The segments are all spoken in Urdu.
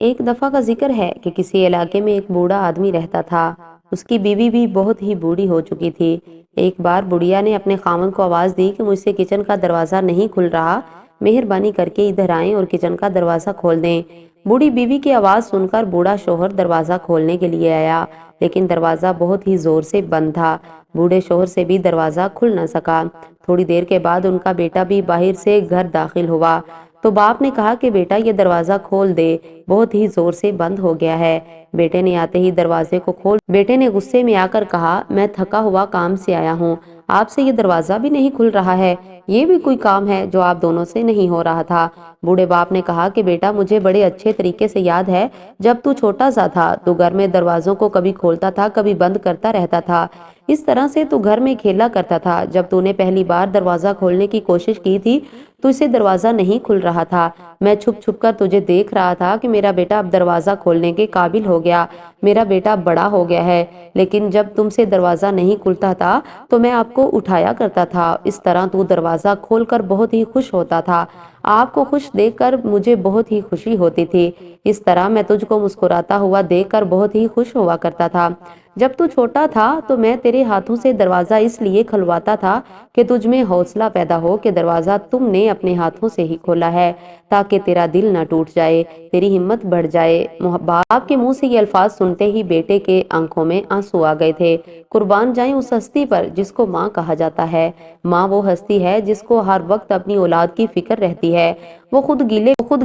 ایک دفعہ کا ذکر ہے کہ کسی علاقے میں ایک بوڑھا آدمی رہتا تھا۔ اس کی بیوی بھی بہت ہی بوڑھی ہو چکی تھی۔ ایک بار بڑھیا نے اپنے خاوند کو آواز دی کہ مجھ سے کچن کا دروازہ نہیں کھل رہا، مہربانی کر کے ادھر آئیں اور کچن کا دروازہ کھول دیں۔ بوڑھی بیوی کی آواز سن کر بوڑھا شوہر دروازہ کھولنے کے لیے آیا، لیکن دروازہ بہت ہی زور سے بند تھا۔ بوڑھے شوہر سے بھی دروازہ کھل نہ سکا۔ تھوڑی دیر کے بعد ان کا بیٹا بھی باہر سے گھر داخل ہوا تو باپ نے کہا کہ بیٹا یہ دروازہ کھول دے، بہت ہی زور سے بند ہو گیا ہے۔ بیٹے نے آتے ہی دروازے کو کھول بیٹے نے غصے میں آ کر کہا، میں تھکا ہوا کام سے آیا ہوں، آپ سے یہ دروازہ بھی نہیں کھل رہا ہے، یہ بھی کوئی کام ہے جو آپ دونوں سے نہیں ہو رہا تھا۔ بوڑھے باپ نے کہا کہ بیٹا مجھے بڑے اچھے طریقے سے یاد ہے، جب تو چھوٹا سا تھا تو گھر میں دروازوں کو کبھی کھولتا تھا کبھی بند کرتا رہتا تھا، اس طرح سے تو گھر میں کھیلا کرتا تھا۔ جب تو نے پہلی بار دروازہ کھولنے کی کوشش کی تھی تو اسے دروازہ نہیں کھل رہا تھا، میں چھپ چھپ کر تجھے دیکھ رہا تھا کہ میرا بیٹا اب دروازہ کھولنے کے قابل ہو گیا، میرا بیٹا بڑا ہو گیا ہے، لیکن جب تم سے دروازہ نہیں کھلتا تھا تو میں آپ کو اٹھایا کرتا تھا، اس طرح تو دروازہ کھول کر بہت ہی خوش ہوتا تھا، آپ کو خوش دیکھ کر مجھے بہت ہی خوشی ہوتی تھی، اس طرح میں تجھ کو مسکراتا ہوا دیکھ کر بہت ہی خوش ہوا کرتا تھا۔ جب تو چھوٹا تھا تو میں تیرے ہاتھوں سے دروازہ اس لیے کھلواتا تھا کہ تجھ میں حوصلہ پیدا ہو کہ دروازہ تم نے اپنے ہاتھوں سے ہی کھولا ہے، تاکہ تیرا دل نہ ٹوٹ جائے، تیری ہمت بڑھ جائے۔ باپ کے منہ سے یہ الفاظ سنتے ہی بیٹے کے آنکھوں میں آنسو آ گئے تھے۔ قربان جائیں اس ہستی پر جس کو ماں کہا جاتا ہے۔ ماں وہ ہستی ہے جس کو ہر وقت اپنی اولاد کی فکر رہتی ہے۔ وہ خود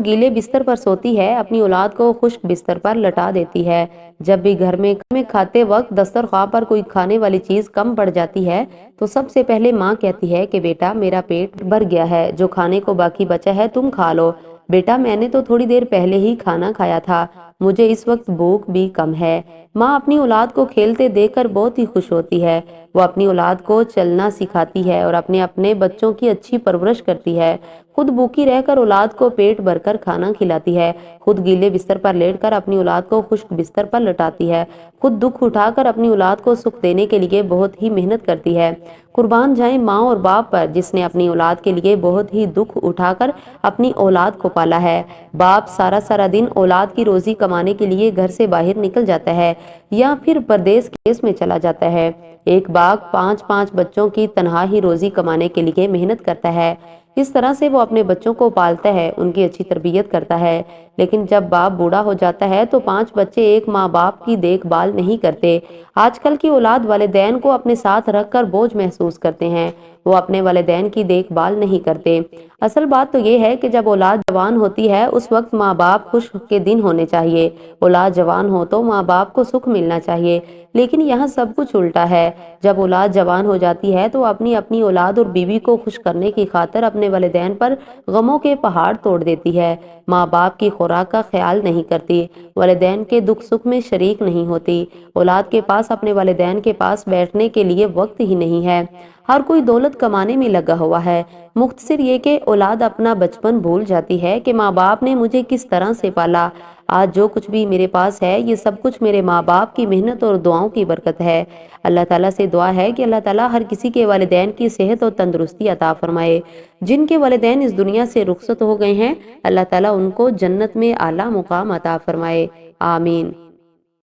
گیلے بستر پر سوتی ہے، اپنی اولاد کو خشک بستر پر لٹا دیتی ہے۔ جب بھی گھر میں کھاتے وقت دسترخوان پر کوئی کھانے والی چیز کم پڑ جاتی ہے تو سب سے پہلے ماں کہتی ہے کہ بیٹا میرا پیٹ بھر گیا ہے، جو کھانے کو باقی بچا ہے تم کھا لو، بیٹا میں نے تو تھوڑی دیر پہلے ہی کھانا کھایا تھا، مجھے اس وقت بھوک بھی کم ہے۔ ماں اپنی اولاد کو کھیلتے دیکھ کر بہت ہی خوش ہوتی ہے۔ وہ اپنی اولاد کو چلنا سکھاتی ہے اور اپنے بچوں کی اچھی پرورش کرتی ہے، خود بھوکی رہ کر اولاد کو پیٹ بھر کر کھانا کھلاتی ہے، خود گیلے بستر پر لیٹ کر اپنی اولاد کو خشک بستر پر لٹاتی ہے، خود دکھ اٹھا کر اپنی اولاد کو سکھ دینے کے لیے بہت ہی محنت کرتی ہے۔ قربان جائیں ماں اور باپ پر جس نے اپنی اولاد کے لیے بہت ہی دکھ اٹھا کر اپنی اولاد کو پالا ہے۔ باپ سارا دن اولاد کی روزی کمانے کے لیے گھر سے باہر نکل جاتا ہے یا پھر پردیس کیس میں چلا جاتا ہے۔ ایک باپ 5 بچوں کی تنہا ہی روزی کمانے کے لیے محنت کرتا ہے، اس طرح سے وہ اپنے بچوں کو پالتا ہے، ان کی اچھی تربیت کرتا ہے، لیکن جب باپ بوڑھا ہو جاتا ہے تو 5 بچے ایک ماں باپ کی دیکھ بھال نہیں کرتے۔ آج کل کی اولاد والدین کو اپنے ساتھ رکھ کر بوجھ محسوس کرتے ہیں، وہ اپنے والدین کی دیکھ بھال نہیں کرتے۔ اصل بات تو یہ ہے کہ جب اولاد جوان ہوتی ہے اس وقت ماں باپ خوش کے دن ہونے چاہیے، اولاد جوان ہو تو ماں باپ کو سکھ ملنا چاہیے، لیکن یہاں سب کچھ الٹا ہے۔ جب اولاد جوان ہو جاتی ہے تو اپنی اولاد اور بیوی کو خوش کرنے کی خاطر اپنے والدین پر غموں کے پہاڑ توڑ دیتی ہے، ماں باپ کی خوراک کا خیال نہیں کرتی، والدین کے دکھ سکھ میں شریک نہیں ہوتی، اولاد کے پاس اپنے والدین کے پاس بیٹھنے کے لیے وقت ہی نہیں ہے، ہر کوئی دولت کمانے میں لگا ہوا ہے۔ مختصر یہ کہ اولاد اپنا بچپن بھول جاتی ہے کہ ماں باپ نے مجھے کس طرح سے پالا، آج جو کچھ بھی میرے پاس ہے یہ سب کچھ میرے ماں باپ کی محنت اور دعاؤں کی برکت ہے۔ اللہ تعالیٰ سے دعا ہے کہ اللہ تعالیٰ ہر کسی کے والدین کی صحت اور تندرستی عطا فرمائے، جن کے والدین اس دنیا سے رخصت ہو گئے ہیں اللہ تعالیٰ ان کو جنت میں اعلیٰ مقام عطا فرمائے، آمین۔